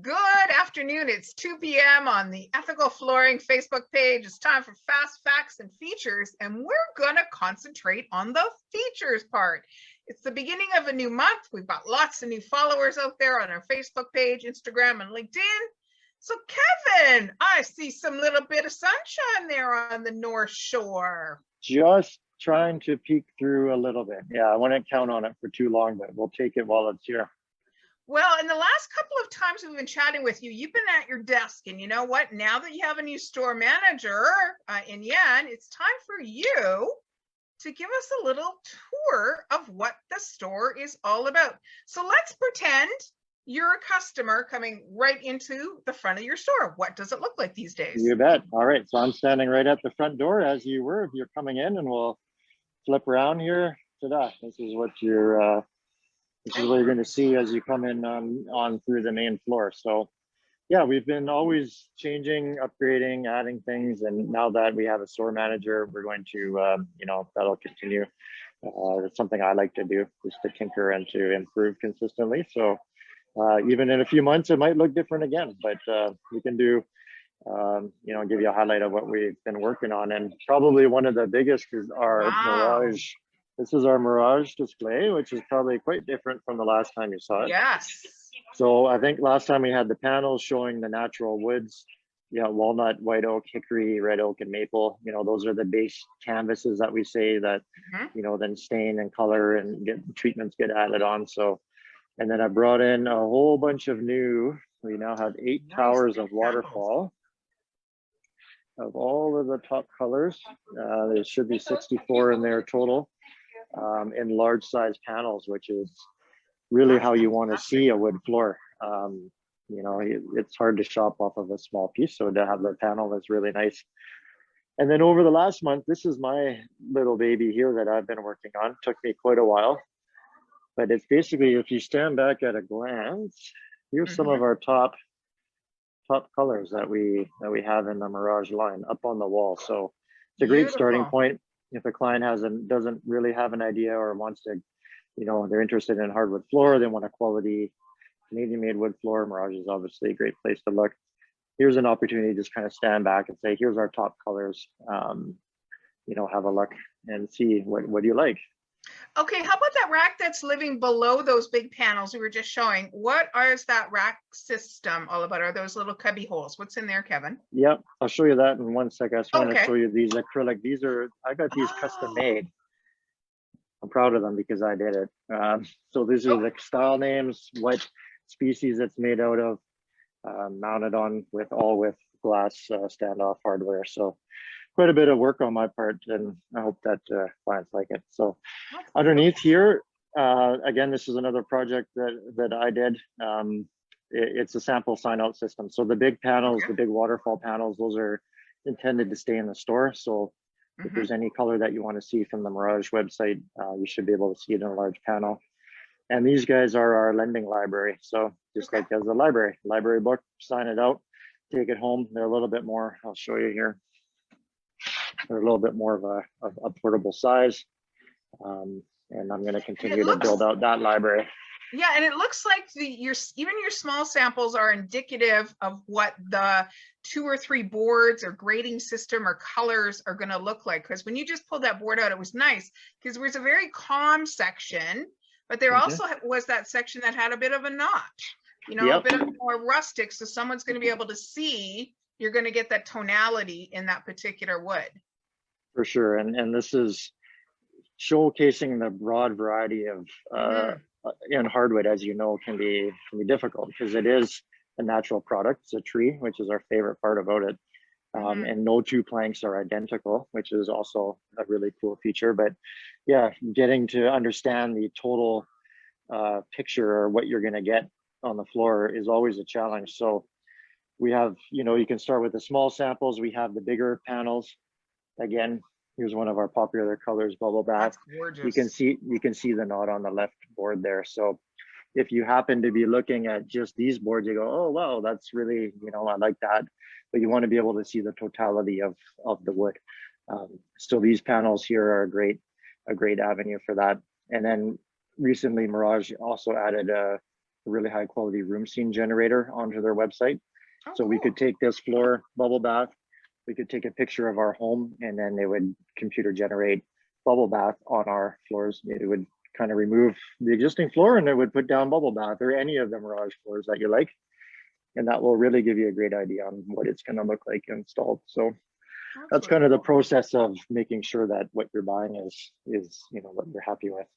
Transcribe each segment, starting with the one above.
Good afternoon. It's 2 p.m. on the Ethical Flooring Facebook page. It's time for Fast Facts and Features, and we're going to concentrate on the features part. It's the beginning of a new month. We've got lots of new followers out there on our Facebook page, Instagram, and LinkedIn. So, Kevin, I see some little bit of sunshine there on the North Shore. Just trying to peek through a little bit. Yeah, I wouldn't count on it for too long, but we'll take it while it's here. Well, in the last couple of times we've been chatting with you, you've been at your desk, and you know what? Now that you have a new store manager in Yan, it's time for you to give us a little tour of what the store is all about. So let's pretend you're a customer coming right into the front of your store. What does it look like these days? You bet. All right, so I'm standing right at the front door as you were. You're coming in, and we'll flip around here. Ta-da! This is what you're going to see as you come in on through the main floor. So yeah, we've been always changing, upgrading, adding things, and now that we have a store manager, we're going to that'll continue. It's something I like to do, is to tinker and to improve consistently. So even in a few months it might look different again, but we can do give you a highlight of what we've been working on. And probably one of the biggest is our Mirage. This is our Mirage display, which is probably quite different from the last time you saw it. Yes. So I think last time we had the panels showing the natural woods, walnut, white oak, hickory, red oak, and maple. Those are the base canvases that we say that, then stain and color and treatments get added on. So, and then I brought in a whole bunch of new, we now have 8 towers of waterfall of all of the top colors. There should be 64 in there total. In large size panels, which is really how you want to see a wood floor. It's hard to shop off of a small piece, so to have the panel is really nice. And then over the last month, this is my little baby here that I've been working on. Took me quite a while, but it's basically, if you stand back at a glance, here's some of our top colors that we have in the Mirage line up on the wall. So it's a great starting point. If a client doesn't really have an idea or wants to, they're interested in hardwood floor, they want a quality Canadian made wood floor, Mirage is obviously a great place to look. Here's an opportunity to just kind of stand back and say, here's our top colors, have a look and see what do you like. Okay, how about that rack that's living below those big panels we were just showing? What is that rack system all about? Are those little cubby holes? What's in there, Kevin? Yep, I'll show you that in one sec. I just want to show you these acrylic. I got these custom made. I'm proud of them because I did it. So these are the style names, what species it's made out of, mounted on with glass standoff hardware. So quite a bit of work on my part, and I hope that clients like it. So underneath here, again, this is another project that I did. It's a sample sign out system. So the big panels, the big waterfall panels, those are intended to stay in the store. So if there's any color that you want to see from the Mirage website, you should be able to see it in a large panel. And these guys are our lending library. So just like as a library book, sign it out, take it home. They're a little bit more, I'll show you here. They're a little bit more of a portable size. And I'm going to continue to build out that library. Yeah, and it looks like even your small samples are indicative of what the 2 or 3 boards or grading system or colors are going to look like. Because when you just pulled that board out, it was nice because there was a very calm section, but there also was that section that had a bit of a notch, a bit of more rustic. So someone's going to be able to see, you're going to get that tonality in that particular wood. For sure, and this is showcasing the broad variety of in hardwood, as you know, can be difficult because it is a natural product. It's a tree, which is our favorite part about it. And no 2 planks are identical, which is also a really cool feature. But yeah, getting to understand the total picture or what you're going to get on the floor is always a challenge. So we have, you can start with the small samples. We have the bigger panels. Again, here's one of our popular colors, bubble bath. You can see the knot on the left board there. So if you happen to be looking at just these boards, you go, oh wow, that's really, I like that. But you want to be able to see the totality of the wood. So these panels here are a great avenue for that. And then recently Mirage also added really high quality room scene generator onto their website. Oh, So we cool. could take this floor bubble bath, we could take a picture of our home, and then they would computer generate bubble bath on our floors. It would kind of remove the existing floor and it would put down bubble bath or any of the Mirage floors that you like. And that will really give you a great idea on what it's going to look like installed. So that's kind of the process of making sure that what you're buying is what you're happy with.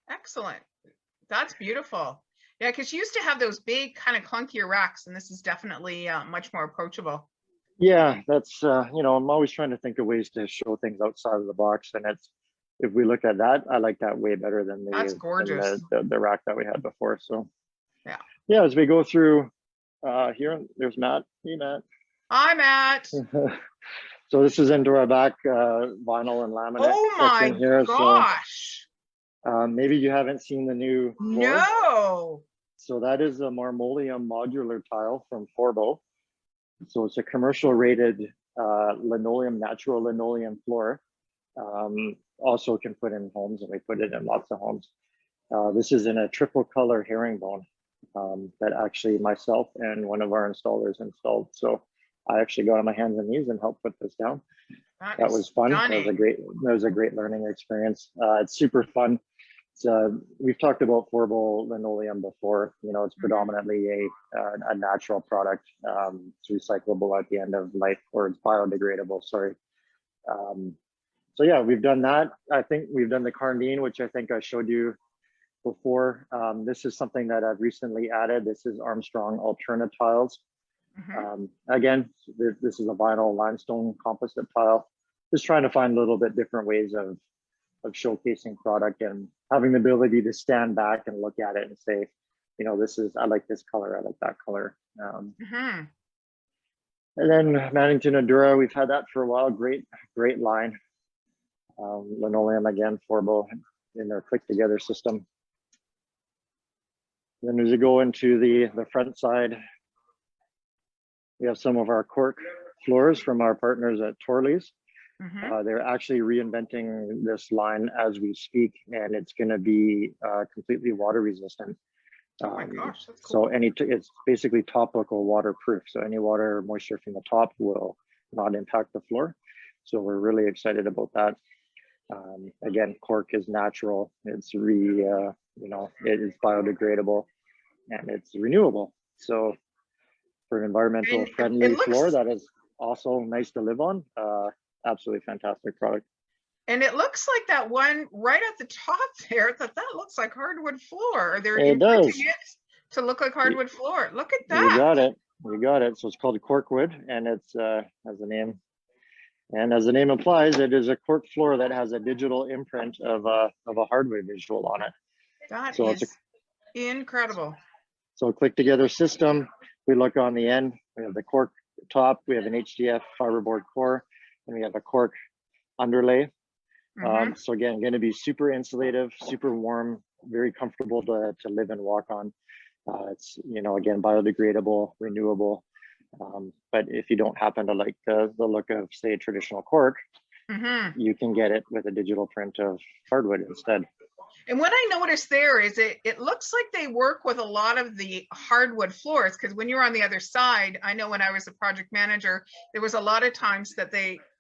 Excellent. That's beautiful. Yeah, because you used to have those big kind of clunkier racks, and this is definitely much more approachable. Yeah, that's I'm always trying to think of ways to show things outside of the box, and if we look at that, I like that way better than That's gorgeous. the rack that we had before. So yeah, as we go through here, there's Matt. Hey, Matt. Hi, Matt. So this is into our back vinyl and laminate section here. Gosh. So maybe you haven't seen the new floor. No. So that is a Marmoleum modular tile from Forbo. So it's a commercial rated linoleum, natural linoleum floor. Also can put in homes, and we put it in lots of homes. This is in a triple color herringbone that actually myself and one of our installers installed. So I actually got on my hands and knees and helped put this down. That was fun. That was a great learning experience. It's super fun. We've talked about Forbo linoleum before. It's predominantly a natural product. It's recyclable at the end of life, or it's biodegradable. Sorry. So yeah, we've done that. I think we've done the Carnine, which I think I showed you before. This is something that I've recently added. This is Armstrong Alterna tiles. Again, this is a vinyl limestone composite tile. Just trying to find a little bit different ways of showcasing product and having the ability to stand back and look at it and say, I like this color, I like that color. And then Mannington Endura, we've had that for a while. Great line. Linoleum again, Forbo in their click together system. Then as you go into the front side, we have some of our cork floors from our partners at Torley's. They're actually reinventing this line as we speak, and it's going to be completely water resistant. Oh my gosh, that's cool. So it's basically top local waterproof. So any water or moisture from the top will not impact the floor. So we're really excited about that. Again, cork is natural. It's it is biodegradable and it's renewable. So for an environmental friendly floor that is also nice to live on, absolutely fantastic product. And it looks like that one right at the top there, that looks like hardwood floor. They're imprinting it to look like hardwood floor. Look at that. You got it. So it's called corkwood, and it's as the name implies, it is a cork floor that has a digital imprint of a hardwood visual on it. That is incredible. So click together system. We look on the end. We have the cork top. We have an HDF fiberboard core, and we have a cork underlay. So again, going to be super insulative, super warm, very comfortable to live and walk on. It's again, biodegradable, renewable. But if you don't happen to like the look of, say, traditional cork, you can get it with a digital print of hardwood instead. And what I noticed there is it looks like they work with a lot of the hardwood floors, because when you're on the other side, I know when I was a project manager, there was a lot of times that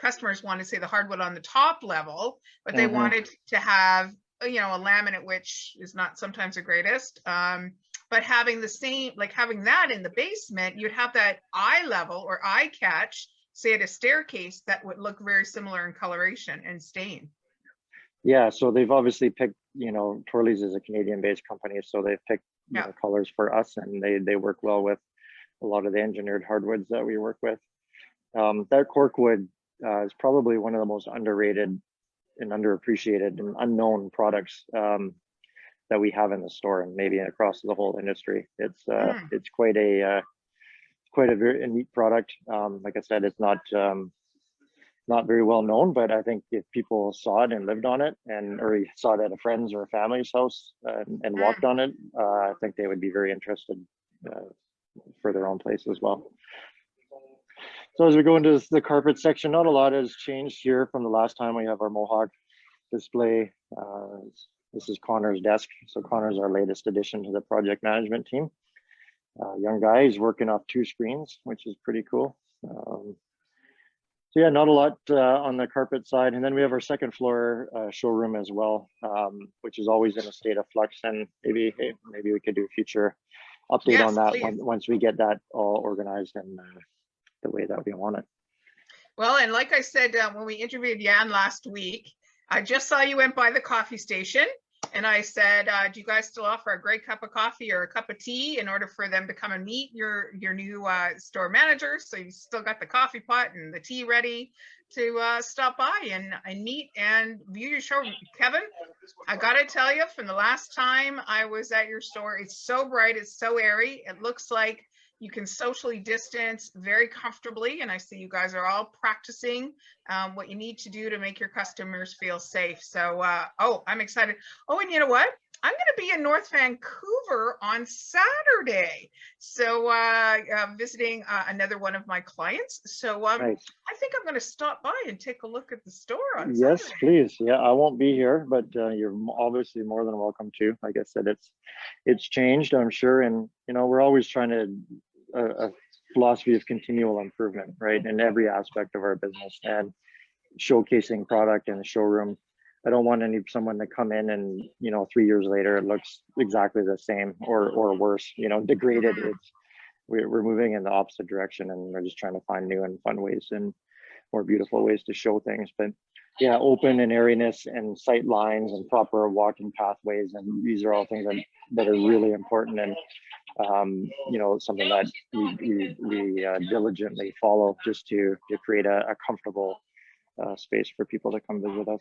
customers wanted to say the hardwood on the top level, but they wanted to have a laminate, which is not sometimes the greatest. But having having that in the basement, you'd have that eye level or eye catch, say at a staircase, that would look very similar in coloration and stain. Yeah, so they've obviously picked, Torley's is a Canadian-based company, so they've picked colors for us, and they work well with a lot of the engineered hardwoods that we work with. That corkwood is probably one of the most underrated and underappreciated and unknown products that we have in the store, and maybe across the whole industry. It's quite a very neat product. Like I said, it's not very well known, but I think if people saw it and lived on it, or saw it at a friend's or a family's house and walked on it, I think they would be very interested for their own place as well. So as we go into the carpet section, not a lot has changed here from the last time. We have our Mohawk display. This is Connor's desk. So Connor's our latest addition to the project management team. Young guy, he's working off 2 screens, which is pretty cool. So yeah, not a lot on the carpet side. And then we have our second floor showroom as well, which is always in a state of flux. And maybe we could do a future update Yes, on that please. once we get that all organized and the way that we want it. Well, and like I said, when we interviewed Jan last week, I just saw you went by the coffee station. And I said, do you guys still offer a great cup of coffee or a cup of tea in order for them to come and meet your new store manager? So you still got the coffee pot and the tea ready to stop by and meet and view your showroom. Kevin, I got to tell you, from the last time I was at your store, it's so bright, it's so airy. It looks like you can socially distance very comfortably. And I see you guys are all practicing what you need to do to make your customers feel safe. So, oh, I'm excited. Oh, and you know what? I'm going to be in North Vancouver on Saturday. So visiting another one of my clients. So Nice. I think I'm going to stop by and take a look at the store on Yes, Saturday. please. Yeah, I won't be here, but you're obviously more than welcome to. Like I said, it's changed, I'm sure. And, you know, we're always trying to a philosophy of continual improvement, right, in every aspect of our business, and showcasing product in the showroom. I don't want someone to come in and, you know, 3 years later it looks exactly the same or worse, you know, degraded. We're moving in the opposite direction, and we're just trying to find new and fun ways and more beautiful ways to show things. But yeah, open and airiness and sight lines and proper walking pathways, and these are all things that are really important, and you know, something that we diligently follow just to create a comfortable space for people to come visit us.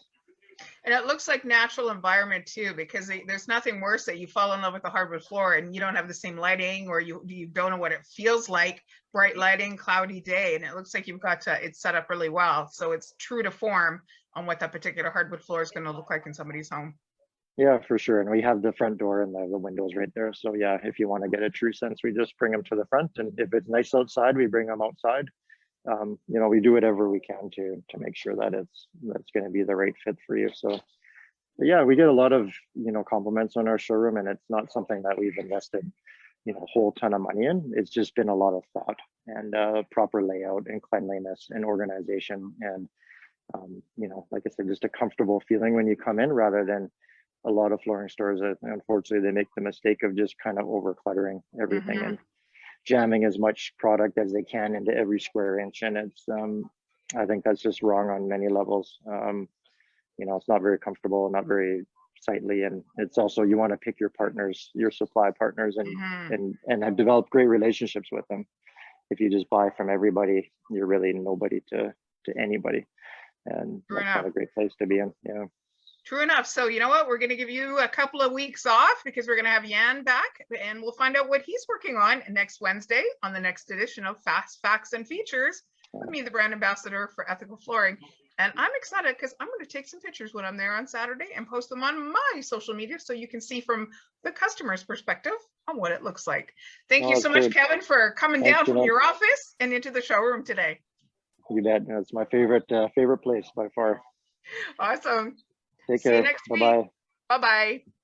And it looks like natural environment too, because there's nothing worse that you fall in love with the hardwood floor and you don't have the same lighting, or you don't know what it feels like, bright lighting, cloudy day. And it looks like you've got it's set up really well. So it's true to form on what that particular hardwood floor is going to look like in somebody's home. Yeah, for sure. And we have the front door and the windows right there. So yeah, if you want to get a true sense, we just bring them to the front. And if it's nice outside, we bring them outside. You know, we do whatever we can to make sure that that's going to be the right fit for you. So yeah, we get a lot of, you know, compliments on our showroom, and it's not something that we've invested, you know, a whole ton of money in. It's just been a lot of thought and proper layout and cleanliness and organization. And, you know, like I said, just a comfortable feeling when you come in, rather than a lot of flooring stores that unfortunately they make the mistake of just kind of over cluttering everything and jamming as much product as they can into every square inch. And it's, I think that's just wrong on many levels. You know, it's not very comfortable, not very sightly. And it's also, you want to pick your partners, your supply partners, and have developed great relationships with them. If you just buy from everybody, you're really nobody to anybody. And that's not a great place to be in. Yeah. True enough. So you know what? We're going to give you a couple of weeks off, because we're going to have Jan back, and we'll find out what he's working on next Wednesday on the next edition of Fast Facts and Features with me, the brand ambassador for Ethical Flooring. And I'm excited because I'm going to take some pictures when I'm there on Saturday and post them on my social media, so you can see from the customer's perspective on what it looks like. Thank you so much, Kevin, for coming down from your office and into the showroom today. You bet. It's my favorite place by far. Awesome. Take See care. you next week. Bye-bye. Bye-bye.